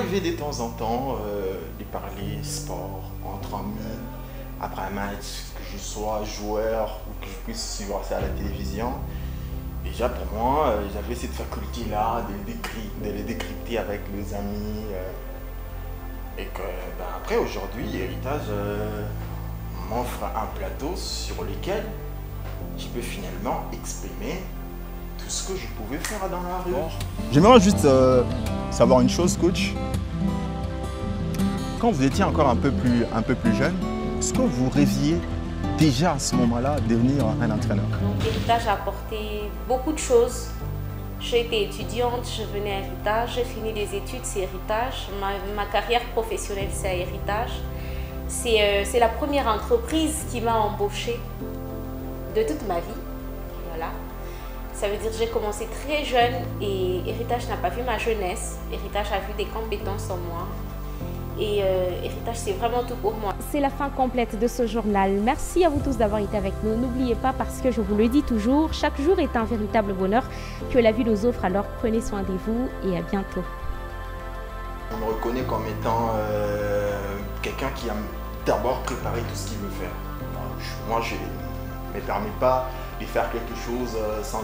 m'arrivait de temps en temps de parler sport entre amis, après un match, que je sois joueur ou que je puisse suivre ça à la télévision. Déjà pour moi, j'avais cette faculté-là de les décrypter avec les amis. Et que après aujourd'hui, Héritage m'offre un plateau sur lequel je peux finalement exprimer tout ce que je pouvais faire dans la rue. J'aimerais juste savoir une chose, coach. Quand vous étiez encore un peu plus jeune, est-ce que vous rêviez déjà à ce moment-là devenir un entraîneur? Donc, Héritage a apporté beaucoup de choses. J'ai été étudiante, je venais à Héritage, j'ai fini des études, c'est Héritage. Ma carrière professionnelle, c'est à Héritage. C'est la première entreprise qui m'a embauchée de toute ma vie. Voilà. Ça veut dire que j'ai commencé très jeune et Héritage n'a pas vu ma jeunesse. Héritage a vu des compétences en moi. Et Héritage, c'est vraiment tout pour moi. C'est la fin complète de ce journal. Merci à vous tous d'avoir été avec nous. N'oubliez pas, parce que je vous le dis toujours, chaque jour est un véritable bonheur que la vie nous offre. Alors prenez soin de vous et à bientôt. On me reconnaît comme étant quelqu'un qui a d'abord préparé tout ce qu'il veut faire. Moi, je ne me permets pas de faire quelque chose sans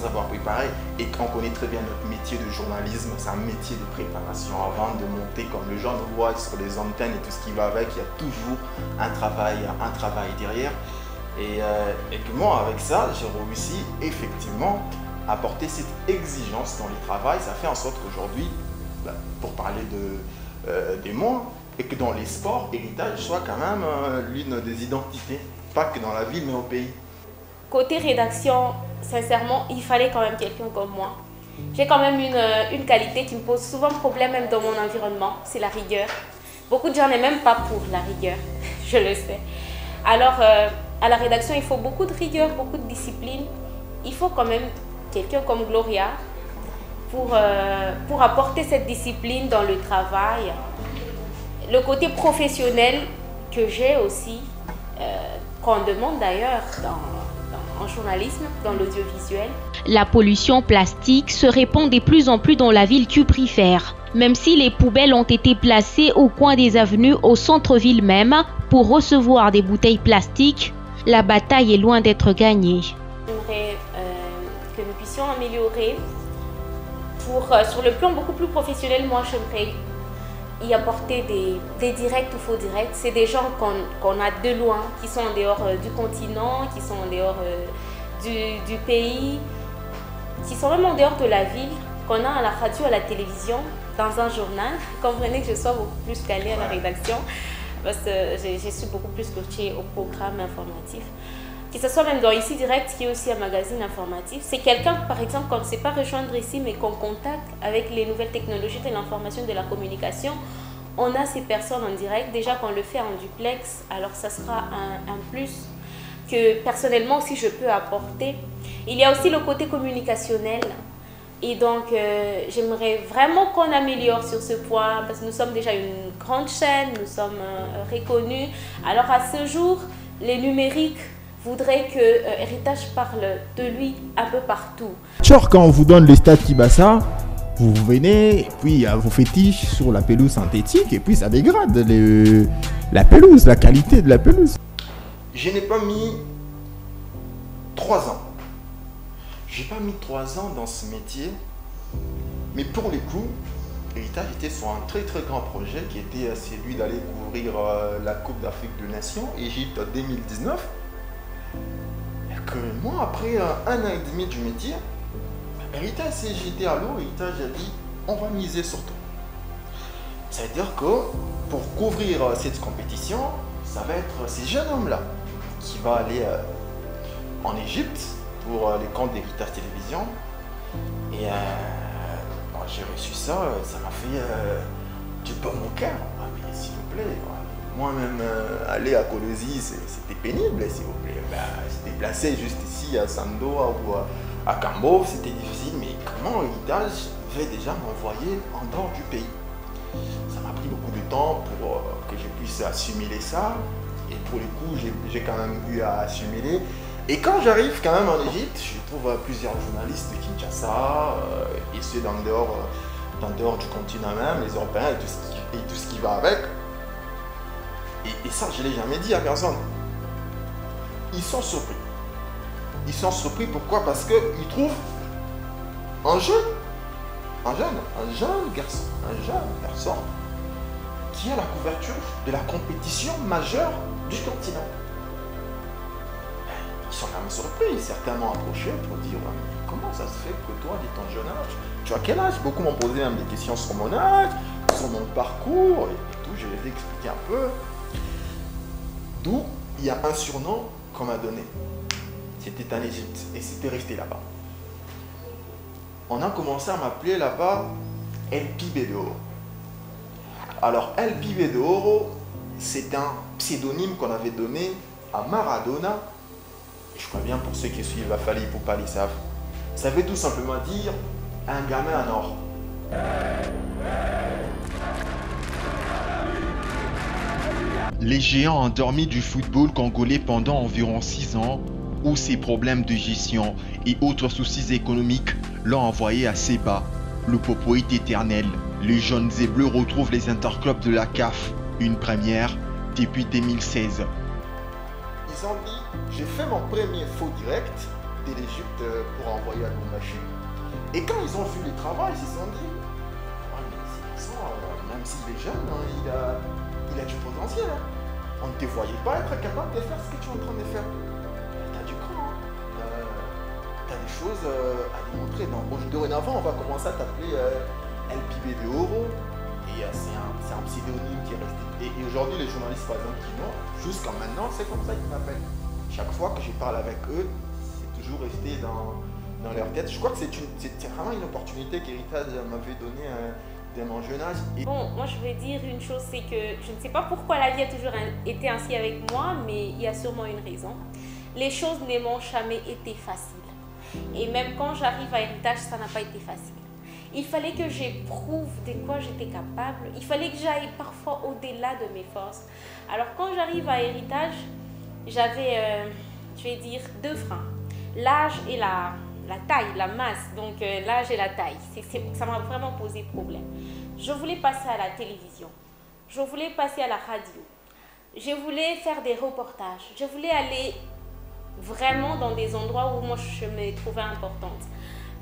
avoir préparé. Et on connaît très bien notre métier de journalisme, c'est un métier de préparation. Avant de monter comme le genre de voix sur les antennes et tout ce qui va avec, il y a toujours un travail derrière. Et que moi, avec ça, j'ai réussi effectivement à porter cette exigence dans le travail. Ça fait en sorte qu'aujourd'hui, pour parler de moi, et que dans les sports, Héritage soit quand même l'une des identités, pas que dans la ville mais au pays. Côté rédaction, sincèrement, il fallait quand même quelqu'un comme moi. J'ai quand même une qualité qui me pose souvent problème même dans mon environnement, c'est la rigueur. Beaucoup de gens n'aiment même pas pour la rigueur, je le sais. Alors, à la rédaction, il faut beaucoup de rigueur, beaucoup de discipline. Il faut quand même quelqu'un comme Gloria pour apporter cette discipline dans le travail. Le côté professionnel que j'ai aussi, qu'on demande d'ailleurs en journalisme, dans l'audiovisuel. La pollution plastique se répand de plus en plus dans la ville tupifère. Même si les poubelles ont été placées au coin des avenues au centre-ville même pour recevoir des bouteilles plastiques, la bataille est loin d'être gagnée. J'aimerais que nous puissions améliorer. Sur le plan beaucoup plus professionnel, moi j'aimerais y apporter des directs ou faux directs. C'est des gens qu'on a de loin, qui sont en dehors du continent, qui sont en dehors du pays, qui sont même en dehors de la ville, qu'on a à la radio, à la télévision, dans un journal. Comprenez que je sois beaucoup plus calée à la rédaction, parce que je suis beaucoup plus coachée au programme informatif. Que ce soit même dans Ici Direct, qui est aussi un magazine informatif. C'est quelqu'un, par exemple, qu'on ne sait pas rejoindre ici, mais qu'on contacte avec les nouvelles technologies de l'information et de la communication. On a ces personnes en direct. Déjà qu'on le fait en duplex, alors ça sera un plus que personnellement aussi je peux apporter. Il y a aussi le côté communicationnel. Et donc, j'aimerais vraiment qu'on améliore sur ce point, parce que nous sommes déjà une grande chaîne, nous sommes reconnus. Alors à ce jour, les numériques voudrais que Héritage parle de lui un peu partout. Genre quand on vous donne le stade Kibassa, vous venez et puis vous fétiche sur la pelouse synthétique et puis ça dégrade la pelouse, la qualité de la pelouse. Je n'ai pas mis 3 ans. J'ai pas mis 3 ans dans ce métier, mais pour le coup, Héritage était sur un très très grand projet qui était celui d'aller couvrir la Coupe d'Afrique des Nations, Égypte 2019. Que moi, après 1 an et demi du métier, Héritage, si j'étais à l'eau, Héritage a dit on va miser sur toi. C'est-à-dire que pour couvrir cette compétition, ça va être ces jeunes hommes-là qui vont aller en Égypte pour les comptes d'Héritage Télévision. Et j'ai reçu ça, ça m'a fait du bon au cœur. Ah, mais s'il vous plaît, moi-même aller à Colosie, c'était pénible, s'il vous plaît. Se déplacer juste ici à Sandoa ou à Cambo, c'était difficile, mais comment Héritage devait déjà m'envoyer en dehors du pays? Ça m'a pris beaucoup de temps pour que je puisse assimiler ça. Et pour le coup, j'ai quand même eu à assimiler. Et quand j'arrive quand même en Égypte, je trouve plusieurs journalistes de Kinshasa et ceux d'en dehors en dehors du continent même, les Européens et tout ce qui va avec. Et ça, je ne l'ai jamais dit à personne. Ils sont surpris. Ils sont surpris, pourquoi? Parce qu'ils trouvent un jeune garçon qui a la couverture de la compétition majeure du continent. Ils sont quand même surpris, certains m'ont approché pour dire « Comment ça se fait que toi, dès ton jeune âge, tu as quel âge ?» Beaucoup m'ont posé même des questions sur mon âge, sur mon parcours et tout, je les ai expliqué un peu. D'où il y a un surnom qu'on m'a donné. C'était en Égypte et c'était resté là-bas. On a commencé à m'appeler là-bas El Pibe de Oro. Alors El Pibe de Oro, c'est un pseudonyme qu'on avait donné à Maradona. Je crois bien pour ceux qui suivent la Fali Ipupa le savent. Ça veut tout simplement dire un gamin en or. Les géants endormis du football congolais pendant environ 6 ans, où ses problèmes de gestion et autres soucis économiques l'ont envoyé assez bas. Le popoïte éternel, les jaunes et bleus retrouvent les interclubs de la CAF, une première depuis 2016. Ils ont dit, j'ai fait mon premier faux direct de l'Égypte pour envoyer à Lubumbashi. Et quand ils ont vu le travail, ils se sont dit, oh, mais ce garçon, même s'il est jeune, hein, il a du potentiel. Hein. On ne te voyait pas être capable de faire ce que tu es en train de faire. Tu as du cran, hein. Tu as des choses à démontrer. Donc dorénavant, on va commencer à t'appeler El Pibe de Oro. Et c'est un pseudonyme qui est resté. Et aujourd'hui, les journalistes, par exemple, qui m'ont, jusqu'à maintenant, c'est comme ça qu'ils m'appellent. Chaque fois que je parle avec eux, c'est toujours resté dans leur tête. Je crois que c'est vraiment une opportunité qu'Héritage m'avait donnée dès mon jeune âge. Bon, moi je vais dire une chose, c'est que je ne sais pas pourquoi la vie a toujours été ainsi avec moi, mais il y a sûrement une raison. Les choses ne m'ont jamais été faciles. Et même quand j'arrive à Héritage, ça n'a pas été facile. Il fallait que j'éprouve de quoi j'étais capable. Il fallait que j'aille parfois au-delà de mes forces. Alors quand j'arrive à Héritage, j'avais, je vais dire, 2 freins. L'âge et la taille, la masse. Donc l'âge et la taille. Ça m'a vraiment posé problème. Je voulais passer à la télévision. Je voulais passer à la radio. Je voulais faire des reportages. Je voulais aller vraiment dans des endroits où moi je me trouvais importante.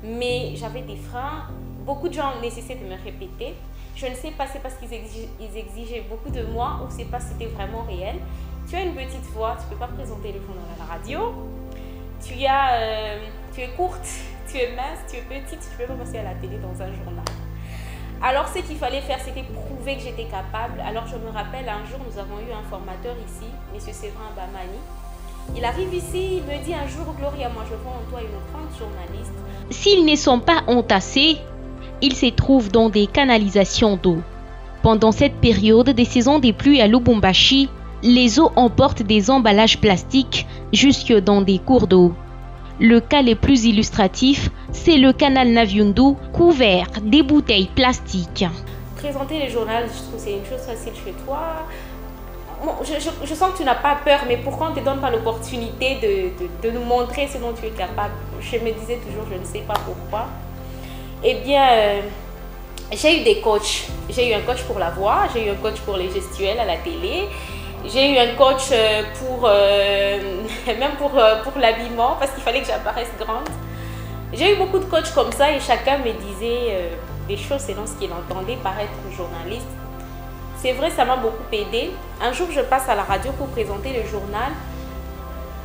Mais j'avais des freins. Beaucoup de gens nécessitaient de me répéter. Je ne sais pas, c'est parce qu'ils exigeaient beaucoup de moi ou c'est parce que c'était vraiment réel. Tu as une petite voix, tu ne peux pas présenter le journal à la radio. Tu es courte, tu es mince, tu es petite, tu ne peux pas passer à la télé dans un journal. Alors ce qu'il fallait faire, c'était prouver que j'étais capable. Alors je me rappelle, un jour, nous avons eu un formateur ici, M. Séverin Bamani. Il arrive ici, il me dit un jour, Gloria, moi je vois en toi une grande journaliste. S'ils ne sont pas entassés, ils se trouvent dans des canalisations d'eau. Pendant cette période des saisons des pluies à Lubumbashi, les eaux emportent des emballages plastiques jusque dans des cours d'eau. Le cas le plus illustratif, c'est le canal Naviundu couvert des bouteilles plastiques. Présenter le journal, je trouve que c'est une chose facile chez toi. Bon, je sens que tu n'as pas peur, mais pourquoi on ne te donne pas l'opportunité de nous montrer ce dont tu es capable? Je me disais toujours, je ne sais pas pourquoi. Eh bien, j'ai eu des coachs. J'ai eu un coach pour la voix, j'ai eu un coach pour les gestuels à la télé. J'ai eu un coach même pour l'habillement, parce qu'il fallait que j'apparaisse grande. J'ai eu beaucoup de coachs comme ça et chacun me disait des choses selon ce qu'il entendait par être journaliste. C'est vrai, ça m'a beaucoup aidé. Un jour, je passe à la radio pour présenter le journal.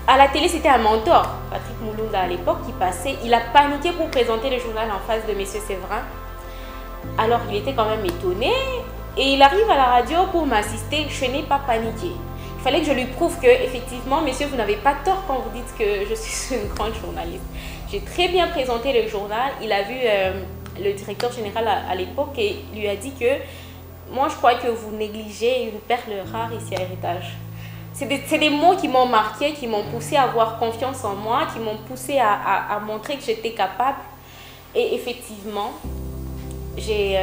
À la télé, c'était un mentor, Patrick Moulunda à l'époque, qui passait. Il a paniqué pour présenter le journal en face de M. Séverin. Alors, il était quand même étonné. Et il arrive à la radio pour m'assister. Je n'ai pas paniqué. Il fallait que je lui prouve que, effectivement, monsieur, vous n'avez pas tort quand vous dites que je suis une grande journaliste. J'ai très bien présenté le journal. Il a vu le directeur général à l'époque et lui a dit que moi, je crois que vous négligez une perle rare ici à Héritage. C'est des mots qui m'ont marqué, qui m'ont poussé à avoir confiance en moi, qui m'ont poussé à montrer que j'étais capable. Et effectivement, j'ai...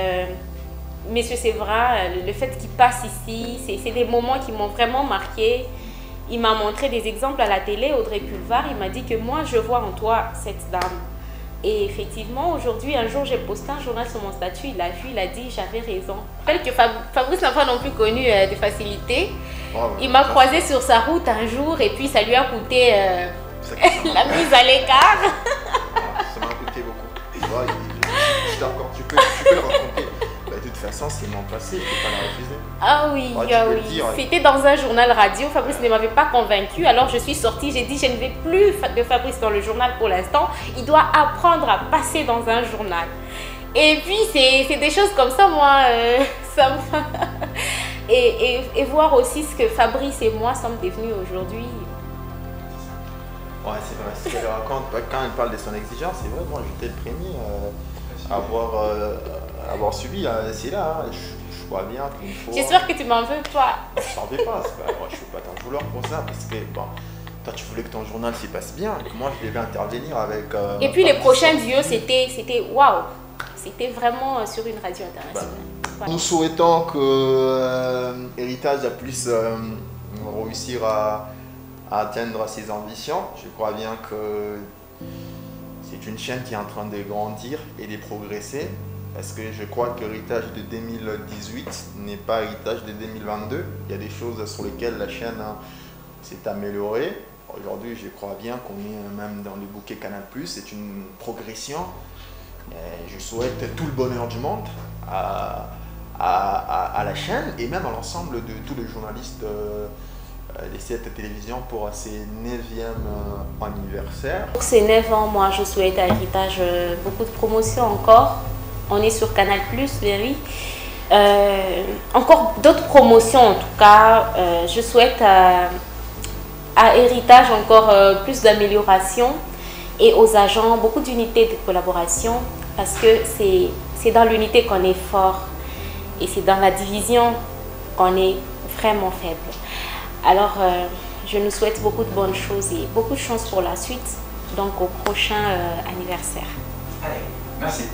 Monsieur Séverin, le fait qu'il passe ici, c'est des moments qui m'ont vraiment marqué. Il m'a montré des exemples à la télé, Audrey Pulvar. Il m'a dit que moi, je vois en toi cette dame. Et effectivement, aujourd'hui, un jour, j'ai posté un journal sur mon statut. Il a vu, il a dit, j'avais raison. Je rappelle que Fabrice n'a pas non plus connu de facilité. Il m'a croisé sur sa route un jour et puis ça lui a coûté la mise à l'écart. Ça m'a coûté beaucoup. Je suis d'accord, tu peux le raconter. De toute façon, c'est mon passé, je ne peux pas la refuser. Ah oui, oui. C'était dans un journal radio. Fabrice ne m'avait pas convaincu. Alors je suis sortie, j'ai dit, je ne vais plus de Fabrice dans le journal pour l'instant. Il doit apprendre à passer dans un journal. Et puis, c'est des choses comme ça, moi, ça me... et voir aussi ce que Fabrice et moi sommes devenus aujourd'hui. Ouais, c'est vrai. Ce qu'elle raconte, quand elle parle de son exigence, c'est vrai, moi, j'étais le premier à avoir subi. C'est là, hein. Je vois bien qu'une fois... J'espère que tu m'en veux pas. Je t'en veux pas. Moi, je ne peux pas t'en vouloir pour ça, parce que, bon, toi, tu voulais que ton journal s'y passe bien. Moi, je devais intervenir avec... et puis, les prochains duos, c'était waouh. C'était vraiment sur une radio internationale. Voilà. Nous souhaitons que Héritage puisse réussir à atteindre ses ambitions. Je crois bien que c'est une chaîne qui est en train de grandir et de progresser. Parce que je crois que Héritage de 2018 n'est pas Héritage de 2022. Il y a des choses sur lesquelles la chaîne s'est améliorée. Aujourd'hui, je crois bien qu'on est même dans le bouquet Canal+. C'est une progression. Je souhaite tout le bonheur du monde à la chaîne et même à l'ensemble de tous les journalistes de cette télévision pour ses 9e anniversaire. Pour ces 9 ans, moi je souhaite à Héritage beaucoup de promotions encore. On est sur Canal+, oui. Encore d'autres promotions en tout cas. Je souhaite à Héritage encore plus d'amélioration. Et aux agents, beaucoup d'unités de collaboration, parce que c'est dans l'unité qu'on est fort et c'est dans la division qu'on est vraiment faible. Alors, je nous souhaite beaucoup de bonnes choses et beaucoup de chance pour la suite, donc au prochain anniversaire. Allez, merci.